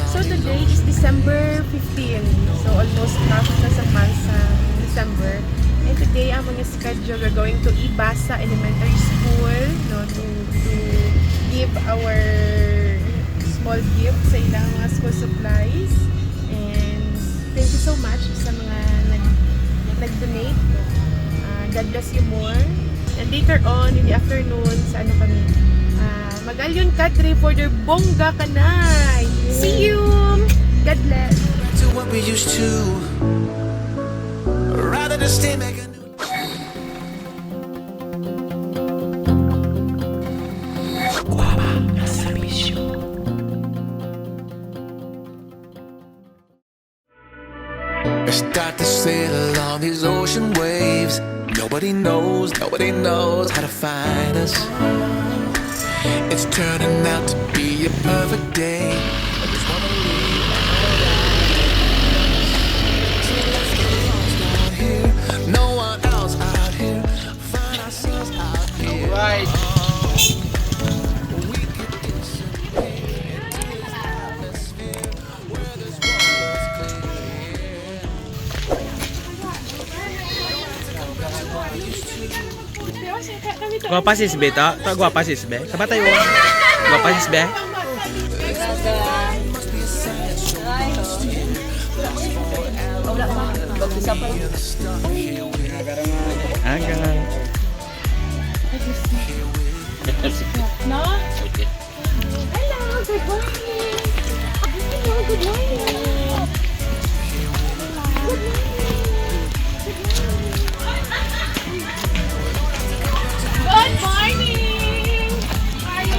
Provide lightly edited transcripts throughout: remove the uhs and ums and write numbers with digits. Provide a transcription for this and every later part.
So today is December 15. So almost half na sa month sa December. And today ang mga schedule, we're going to Ibasa Elementary School, no, to give our small gift sa ilang mga school supplies. And thank you so much sa mga nag-donate. God bless you more. And later on, in the afternoon, sa ano kami, Magalyon Kadre for their bongga kanay. See you! God bless! To what we used to, rather than stay make a new. Start to sail along these ocean waves. Nobody knows how to find us. It's turning out to be a perfect day. I just wanna leave. So let's get lost out here. No one else out here. Find ourselves out here. Right. We could disappear into this atmosphere where this water's clear. Guwapa sis be to? To guwapa sis be? Kaba tayo? Guwapa sis be? Hanggang No? Hello, good morning! Hello, good morning! Good morning! Good morning! Are you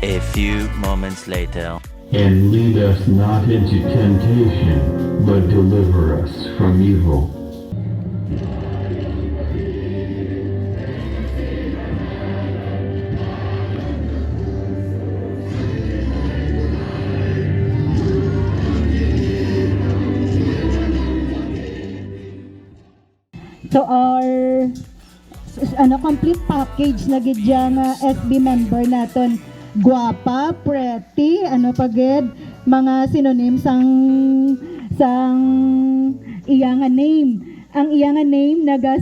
A few moments later. And lead us not into temptation, but deliver us from evil. So our complete package na gid nga SB member naton, guwapa, pretty, pagid mga synonyms sang iyang name. Ang iyang name naga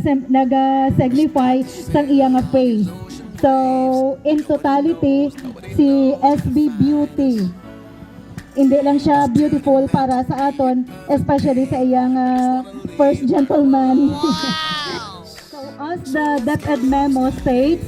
signify sang iyang face. So in totality si SB Beauty, hindi lang siya beautiful para sa aton, especially sa iyang first gentleman. So as the DepEd memo states,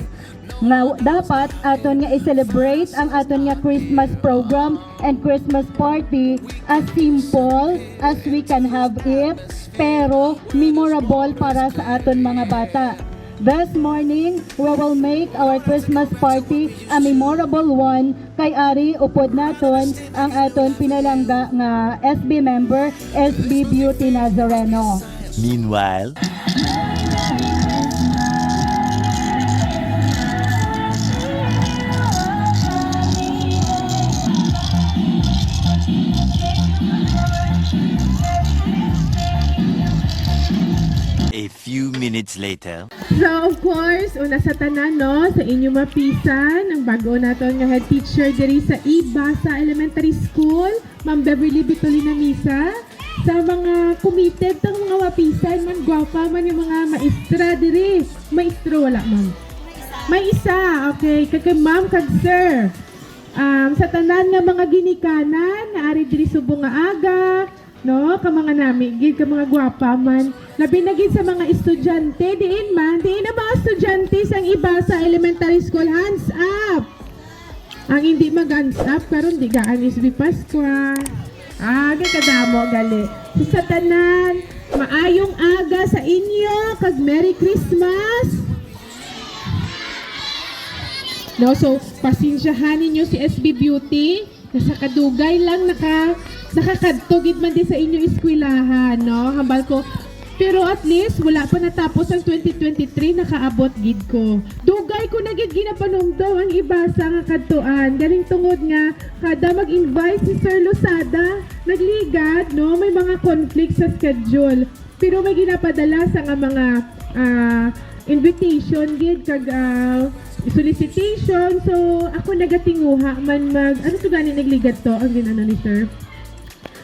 nga dapat aton nga i-celebrate ang aton nga Christmas program and Christmas party as simple as we can have it, pero memorable para sa aton mga bata. This morning, we will make our Christmas party a memorable one kay ari upod naton ang aton pinalangga nga SB member, SB Beauty Nazareno. Meanwhile, a few minutes later. So of course, una sa tanan, no, sa inyo mapisan, ang bago naton nga head teacher diri sa Ibasa Elementary School, Ma'am Beverly Bitolina Misa, sa mga committed tang mga wapisan, man gwapa man yung mga maestra diri. Maestro wala, ma'am. May isa, okay, kay ma'am kag sir. Sa tanan nga mga ginikanan, nga ari diri subong nga aga, no? Ka mga namigid, ka mga gwapa man. Labi na gid sa mga estudyante, diin na mga estudyante sang iba sa elementary school, hands up! Ang hindi mag-hands up, karon di gaan SB Pasqua. Kadamo gali. Sa tanan, maayong aga sa inyo, kag Merry Christmas! No, so pasensyahan ninyo si SB Beauty. Nasa kadugay lang nakakadtogid man din sa inyo eskwelahan, no? Hambal ko. Pero at least wala pa natapos ang 2023, nakaabot gid ko. Dugay ko na gid ginapanumdom ang iba sa nga kadtuan. Galing tungod nga kada mag-invite si Sir Losada, nagligad, no? May mga conflict sa schedule. Pero may ginapadala sa nga mga invitation gid kag solicitation. So ako nagatinguha man ano to gani nagligat to ang ginano ni sir.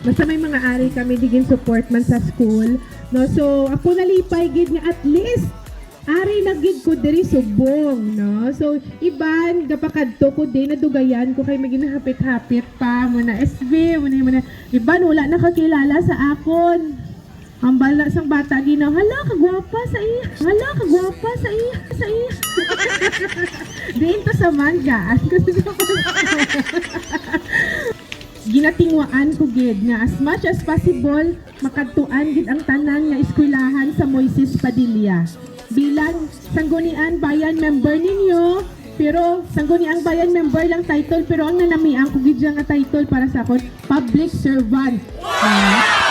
Basta may mga ari kami digin support man sa school, no? So ako nalipay gid nga at least ari na gid ko diri subong, no? So iban gapakadto ko din nadugayan ko kay maginahapit-hapit pa muna SB muna iban wala nakakilala sa akon. Ang bala sang bata ginaw, hala kagwapa sa iya. Hala kagwapa sa iya. Diin to sa manga. Ginatingwaan ko gid nga as much as possible makadtuan gid ang tanan nga eskwelahan sa Moises Padilla. Bilang Sangguniang Bayan member ninyo, pero Sangguniang Bayan member lang title, pero ang nanamiang ko gid nga title para sa akon, public servant.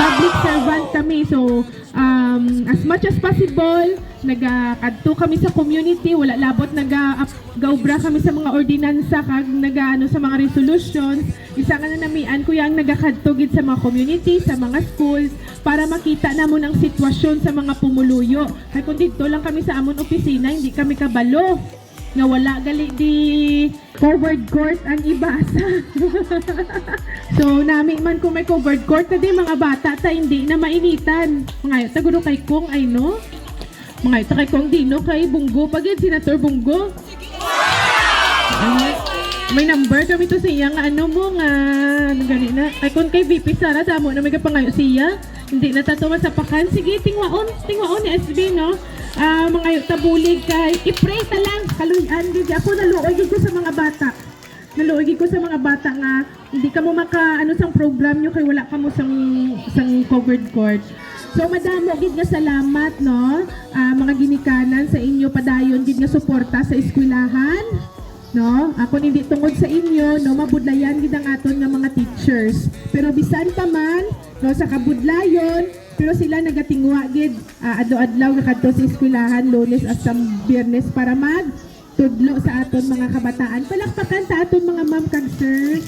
Public servant kami. So as much as possible nagakadto kami sa community, wala labot nagaubra kami sa mga ordinansa kag nagaano sa mga resolutions. Isa nga nanamian ko yang nagakadto gid sa mga community, sa mga schools para makita namon ang sitwasyon sa mga pumuluyo. Kay kun didto lang kami sa amon opisina, hindi kami kabalo nga wala gali di covered court ang ibasa. So nami man kung may covered court na di mga bata ta hindi na mainitan. Mga taguro kay Kong ay no. Mga ito kay Kong Dino kay Bunggo pagid Senator Bunggo. May number kami to siya nga ano mo nga gani na. Ay kun kay VP Sara damo na may kapangayo siya. Hindi na tatuwa sa pakan. Sige tingwaon ni SB no. Mga tabulig kay i-pray ta lang kaluyan gid ako naluoy gid ko sa mga bata. Naluoy gid ko sa mga bata nga hindi ka mo maka ano sang program nyo kay wala ka mo sang covered court. So madamo gid nga salamat no. Mga ginikanan sa inyo padayon gid nga suporta sa eskwelahan. No, ako hindi tungod sa inyo, no, mabudlayan gid ang aton nga mga teachers. Pero bisan pa man, no, sa kabudlayon, pero sila nagatingwa gid adlaw-adlaw nga kadto sa eskwelahan Lunes hasta Biyernes para tudlo sa aton mga kabataan. Palakpakan ta aton mga ma'am kag sir.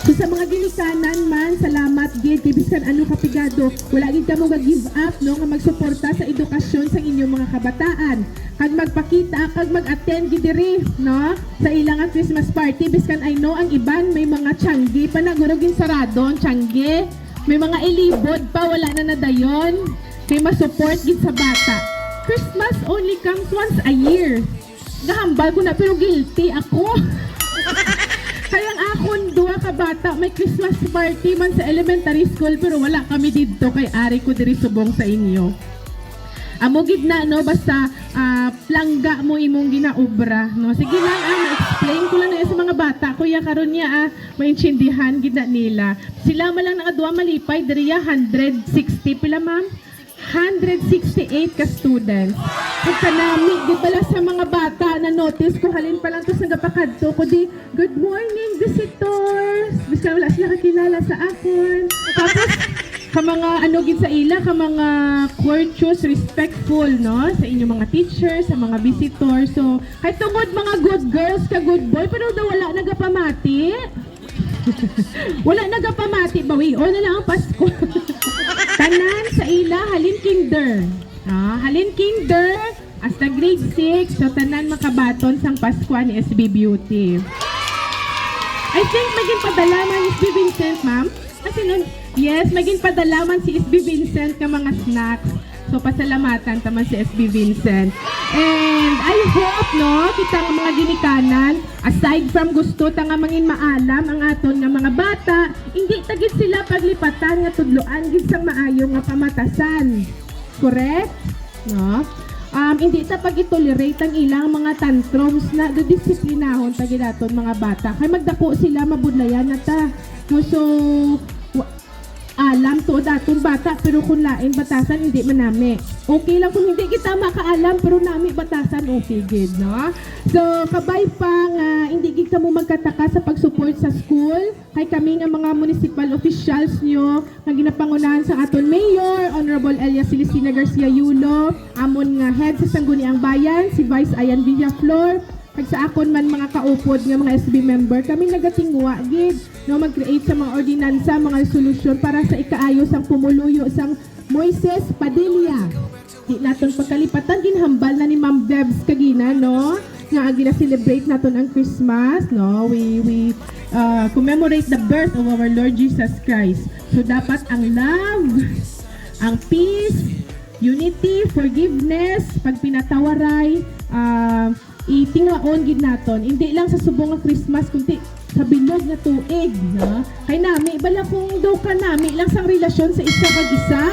So sa mga ginikanan man, salamat gid kay bisan ano kapigado, wala gid kamo ga-give up no nga magsuporta sa edukasyon sa inyong mga kabataan. Kag magpakita, kag mag-attend gid diri no sa ilang Christmas party biskan I know ang iban may mga tiyanggi pa nagurugin sarado ang tiyanggi. May mga ilibod pa wala na nadayon. Kay masupport gid sa bata. Christmas only comes once a year. Gahambal ko na pero guilty ako. Kaya ang akon duha ka bata may Christmas party man sa elementary school pero wala kami didto kay ari ko diri subong sa inyo. Amo gid na no basta plangga mo imong ginaobra no. Sige lang ma-explain ko lang na sa mga bata kuya karon niya maintindihan gid na nila. Sila man lang nakaduha malipay diri 160 pila ma'am. 168 ka students. Pagkanami, di pala sa mga bata na notice ko, halin pa lang to sa gapakadto ko di, good morning visitors! Bisa wala sila kakilala sa akon. Tapos, ka mga ano gid sa ila, ka mga courteous, respectful, no? Sa inyong mga teachers, sa mga visitors. So, kahit tungod mga good girls ka good boy, pero daw wala nagapamati. Wala nagapamati, bawi. O na lang ang Pasko. Tanan sa ila, halin kinder. Halin kinder, hasta grade 6, so tanan makabaton sang Pasko ni SB Beauty. I think maging padalaman si SB Vincent, ma'am. Kasi nun, yes, maging padalaman si SB Vincent ng mga snacks. So pasalamatan taman si SB Vincent. And I hope, no, kitang mga ginikanan, aside from gusto ta nga mangin maalam ang aton nga mga bata, hindi tagit sila paglipatan nga tudloan gid sang maayo nga pamatasan. Correct? No? Hindi ta pag-tolerate ang ilang mga tantrums na disiplinahon ta gid aton mga bata. Kay magdako sila mabudlayan na ta. No, so alam to datong bata pero kung lain batasan hindi manami. Okay lang kung hindi kita makaalam pero nami batasan okay gid, no? So kabay pa nga hindi gid kamo magkataka sa pag-support sa school kay kami nga mga municipal officials nyo nga ginapangunahan sa aton Mayor Honorable Elia Celestina Garcia Yulo, amon nga head sa Sangguniang Bayan si Vice Ayan Villaflor, kag sa akon man mga kaupod nga mga SB member, kami nagatingwa gid no mag-create sa mga ordinansa, mga solusyon para sa ikaayo sang pumuluyo sang Moises Padilla. Di naton pagkalipatan ginhambal na ni Ma'am Debs kagina, no? Nga gina-celebrate naton ang Christmas, no? We commemorate the birth of our Lord Jesus Christ. So dapat ang love, ang peace, unity, forgiveness, pagpinatawaray, itingaon gid naton. Hindi lang sa subong nga Christmas kundi sa bilog na tuig, no? Kay nami bala kung daw ka nami lang sang relasyon sa isa kag isa.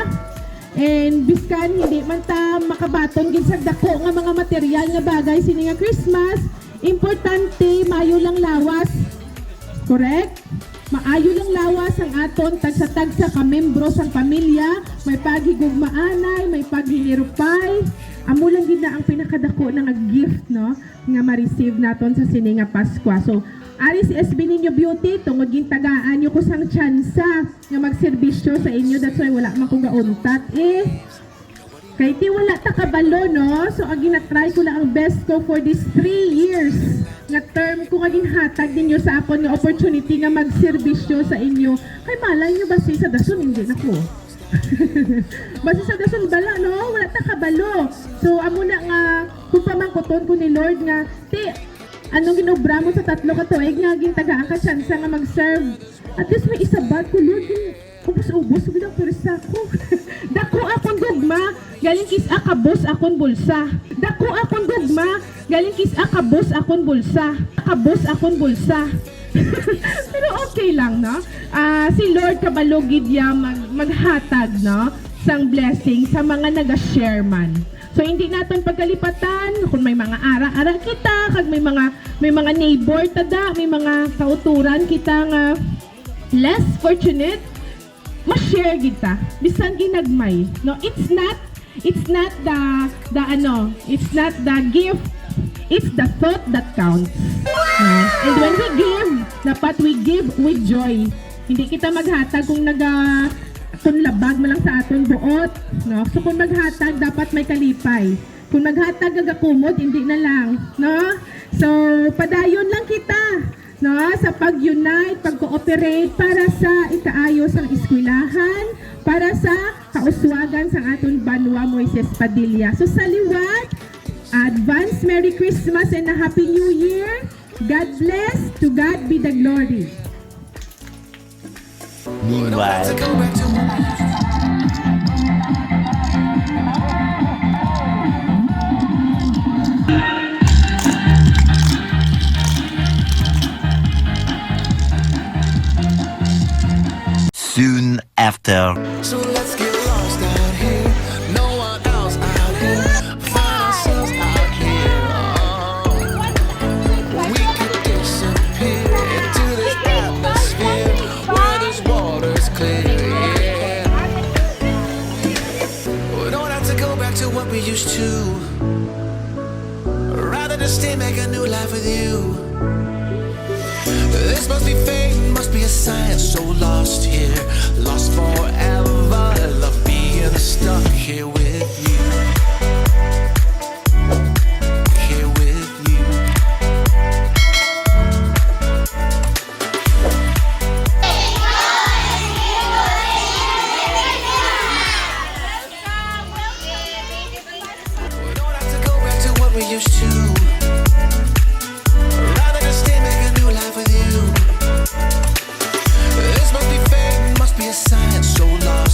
And biskan hindi man ta makabaton gid sa dako nga mga material nga bagay sini nga Christmas, importante maayo lang lawas. Correct? Maayo lang lawas ang aton tagsa-tagsa ka membro sang pamilya, may paghigugmaanay, may paghilirupay. Amo lang gid na ang pinakadako na nga gift, no, nga ma-receive naton sa sini nga Pasko. So ari si SB ninyo Beauty, tungod gintagaan nyo ko sang tsansa nga magserbisyo sa inyo. That's why wala man kong gauntat. Kay ti wala ta kabalo, no? So agi na-try ko lang ang best ko for these 3 years nga term ko nga ginhatag ninyo sa akon nga opportunity nga magserbisyo sa inyo. Kay malay nyo basi sa dason hindi na ko. Basi sa dason bala, no? Wala ta kabalo. So amo na nga kung pamangkoton ko ni Lord nga ti anong ginobra mo sa 3 ka tuig nga gintagaan ka tsansa nga mag-serve. At least may isabad ko, Lord. Ubus-ubus, bilang turista ko. Dako akong gugma, galing kis akabos akong bulsa. Dako akong gugma, galing kis akabos akong bulsa. Akabos akong bulsa. Pero okay lang, no? Si Lord kabalogid ya maghatag, no? Sang blessing sa mga naga-share man. So hindi naton pagkalipatan kung may mga ara-ara kita, kag may mga neighbor tada, may mga kauturan kita nga less fortunate, ma-share kita bisan ginagmay, no? It's not the gift, it's the thought that counts, no? And when we give, dapat we give with joy. Hindi kita maghatag kung kung labag mo lang sa aton buot, no? So kung maghatag dapat may kalipay. Kung maghatag gagakumot hindi na lang, no? So padayon lang kita, no, sa pag-unite, pag-cooperate para sa ikaayos ang eskwelahan, para sa kauswagan sa aton banwa Moises Padilla. So sa liwat, advance Merry Christmas and a Happy New Year. God bless, to God be the glory. Meanwhile, soon after. So let's get lost out here. No one else out here. Find ourselves out here. We could disappear into this atmosphere where this water's clear. Yeah. We don't have to go back to what we used to. Rather just stay, make a new life with you. This must be fate, must be a sign. So lost here, lost forever. Love being stuck here with you. Here with you. We don't have to go back to what we used to. Rather just stay, make a new life with you. This must be fate, must be a sign. So long.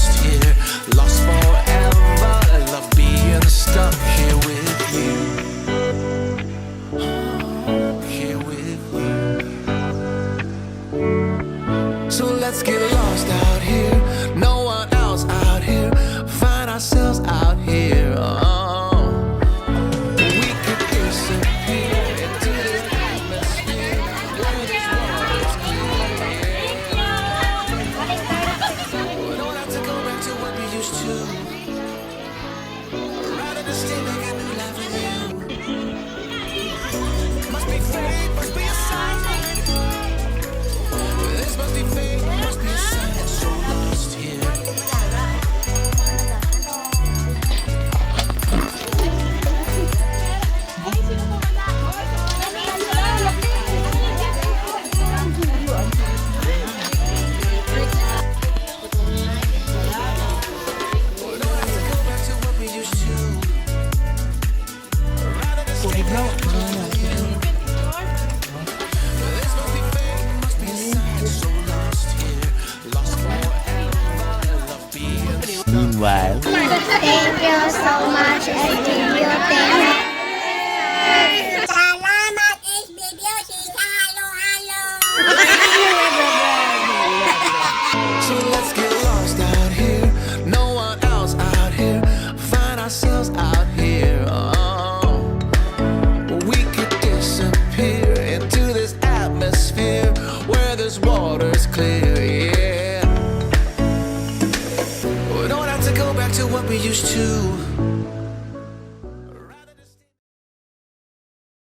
to. Rather than stay make a new life with you. Must be fate, must be a sign. This must be fate, must be a sign. So lost here. Meanwhile, Thank you so much, Salamat, SBBOC, sa halo-halo. So let's get lost out here. No one else out here. Find ourselves out here. Oh. We could disappear into this atmosphere where this water's clear. Yeah. We don't have to go back to what we used to.